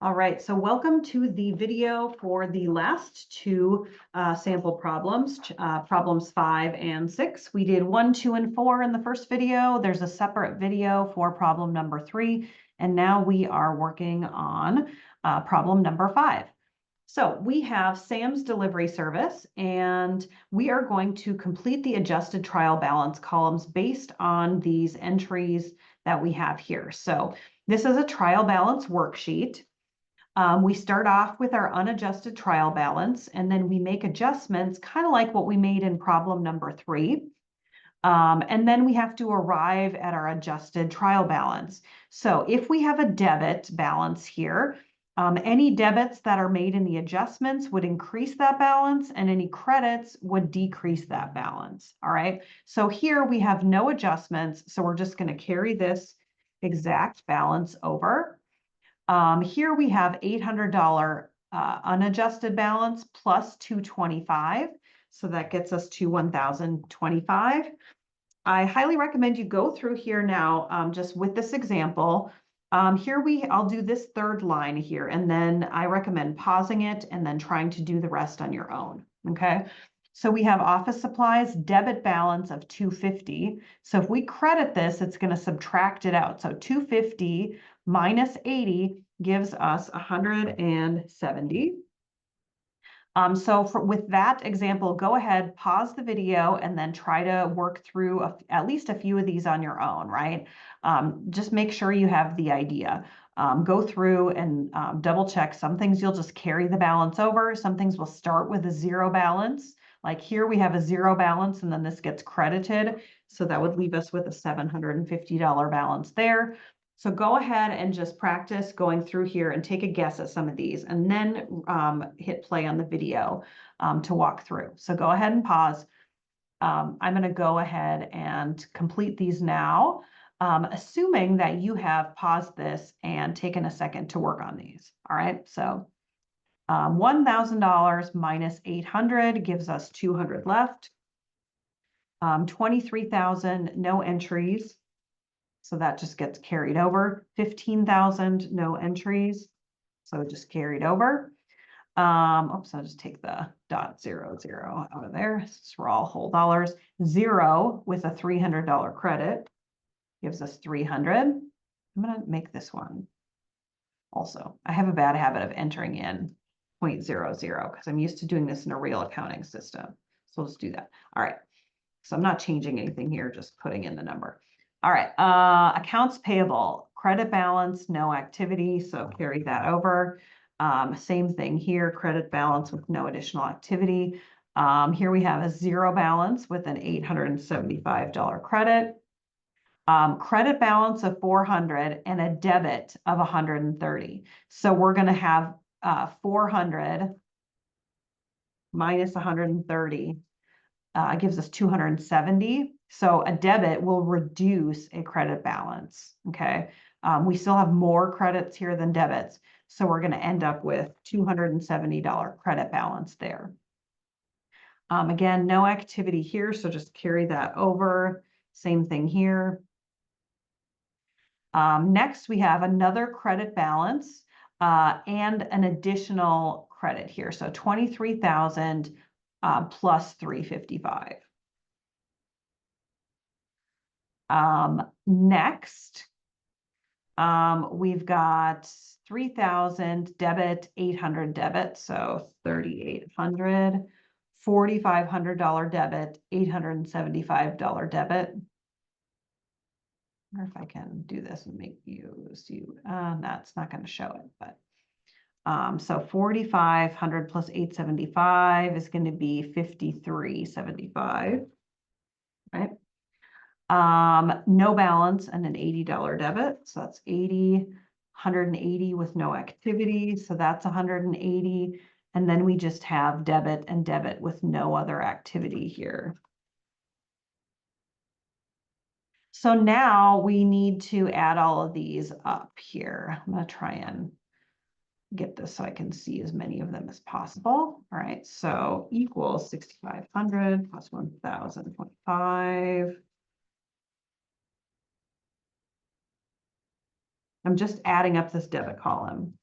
All right, so welcome to the video for the last two sample problems, problems 5 and 6. We did 1, 2, and 4 in the first video. There's a separate video for problem number 3, and now we are working on problem number 5. So we have Sam's delivery service, and we are going to complete the adjusted trial balance columns based on these entries that we have here. So this is a trial balance worksheet. We start off with our unadjusted trial balance, and then we make adjustments, kind of like what we made in problem number 3. And then we have to arrive at our adjusted trial balance. So if we have a debit balance here, any debits that are made in the adjustments would increase that balance, and any credits would decrease that balance. All right. So here we have no adjustments, so we're just going to carry this exact balance over. Here we have $800 unadjusted balance plus $225. So that gets us to $1,025. I highly recommend you go through here now, just with this example. I'll do this third line here, and then I recommend pausing it and then trying to do the rest on your own. Okay. So we have office supplies debit balance of $250. So if we credit this, it's going to subtract it out. So $250 minus 80 gives us 170. With that example, go ahead, pause the video, and then try to work through at least a few of these on your own, right? Just make sure you have the idea. Go through and double check. Some things you'll just carry the balance over. Some things will start with a zero balance. Like here we have a zero balance, and then this gets credited. So that would leave us with a $750 balance there. So go ahead and just practice going through here and take a guess at some of these, and then hit play on the video to walk through. So go ahead and pause. I'm going to go ahead and complete these now, assuming that you have paused this and taken a second to work on these. All right, so $1,000 minus 800 gives us 200 left. 23,000, no entries. So that just gets carried over. 15,000, no entries. So it just carried over. Oops, I'll just take the .00 out of there. This is for all whole dollars. 0 with a $300 credit gives us 300. I'm going to make this one also. I have a bad habit of entering in 0.00 because I'm used to doing this in a real accounting system. So let's do that. All right. So I'm not changing anything here, just putting in the number. All right, accounts payable, credit balance, no activity, so carry that over. Same thing here, credit balance with no additional activity. Here we have a zero balance with an $875 credit. Credit balance of 400 and a debit of 130. So we're going to have 400 minus 130 gives us 270. So a debit will reduce a credit balance, okay? We still have more credits here than debits, so we're going to end up with $270 credit balance there. Again, no activity here, so just carry that over. Same thing here. Next, we have another credit balance and an additional credit here, so 23,000 plus 355. Next, we've got 3,000 debit, 800 debit, so 3,800, $4,500 debit, $875 debit. I wonder if I can do this and make you see. No, it's not going to show it, but so 4,500 plus 875 is going to be 5,375, right? No balance and an $80 debit. So that's 80, 180 with no activity. So that's 180. And then we just have debit and debit with no other activity here. So now we need to add all of these up here. I'm going to try and get this so I can see as many of them as possible. All right. So equals 6,500 plus 1,025. I'm just adding up this debit column.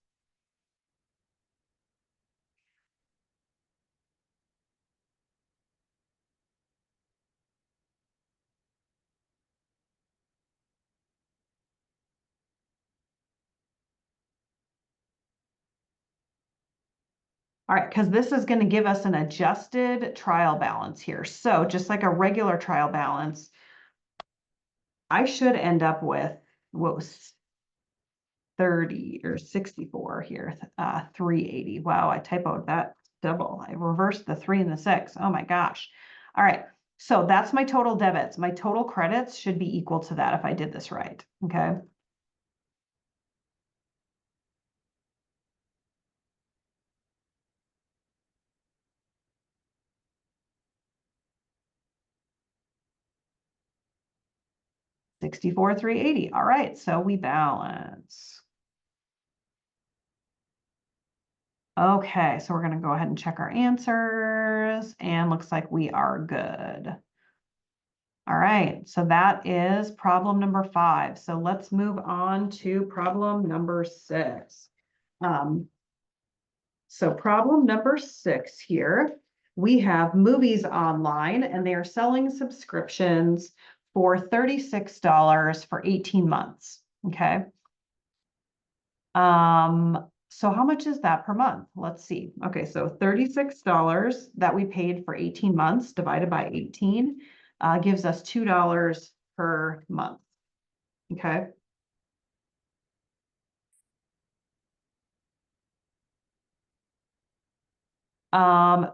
All right, because this is going to give us an adjusted trial balance here. So just like a regular trial balance, I should end up with what was 30 or 64 here, 380. Wow, I typoed that double. I reversed the 3 and the 6. Oh my gosh. All right, so that's my total debits. My total credits should be equal to that if I did this right, okay? $64, 380. All right, so we balance. Okay, so we're going to go ahead and check our answers, and looks like we are good. All right, so that is problem number 5. So let's move on to problem number 6. So problem number 6 here, we have movies online, and they are selling subscriptions for $36 for 18 months. Okay. So how much is that per month? Let's see. Okay, so $36 that we paid for 18 months divided by 18 gives us $2 per month. Okay. Um,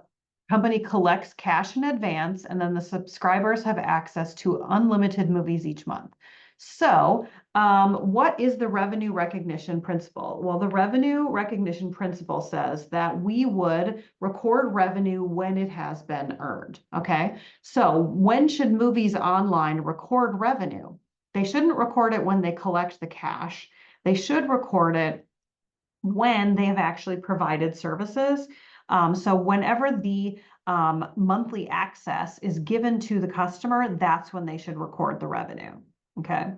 Company collects cash in advance, and then the subscribers have access to unlimited movies each month. So, what is the revenue recognition principle? Well, the revenue recognition principle says that we would record revenue when it has been earned. Okay. So, when should movies online record revenue? They shouldn't record it when they collect the cash. They should record it when they have actually provided services. So whenever the monthly access is given to the customer, that's when they should record the revenue. Okay.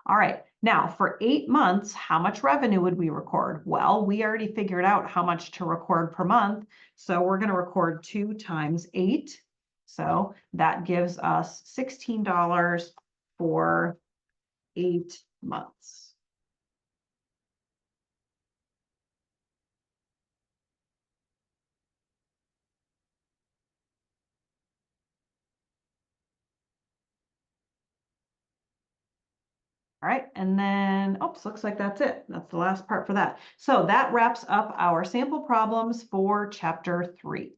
All right. Now for 8 months, how much revenue would we record? Well, we already figured out how much to record per month. So we're going to record 2 times 8. So that gives us $16 for 8 months. All right, and then, oops, looks like that's it. That's the last part for that. So that wraps up our sample problems for chapter 3.